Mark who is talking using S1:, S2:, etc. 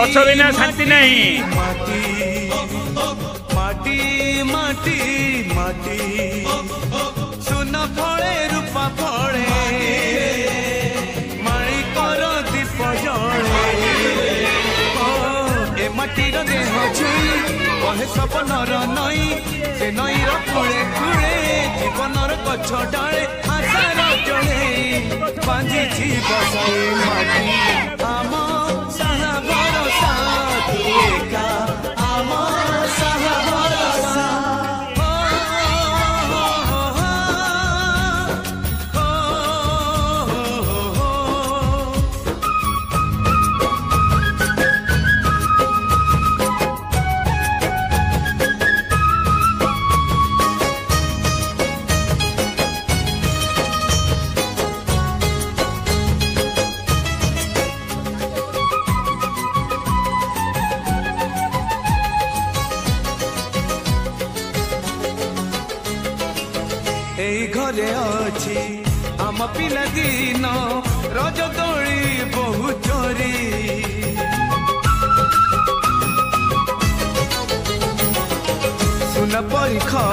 S1: गछ बिना शांति नहीं।
S2: माटी माटी माटी माटी सुन फले रूपा फले माणिकर दीप जले ए माटीर देह छुई कहे सपनर नई से नईर कूले कूले जीवनर गछ डाले आशार जड़े बांधी बसाई माटी आम साहा भरोसा एका आम साहा भरोसा घरे अच्छी आम पिला दिन रज दोली बहु चोरी सुन परीक्षा।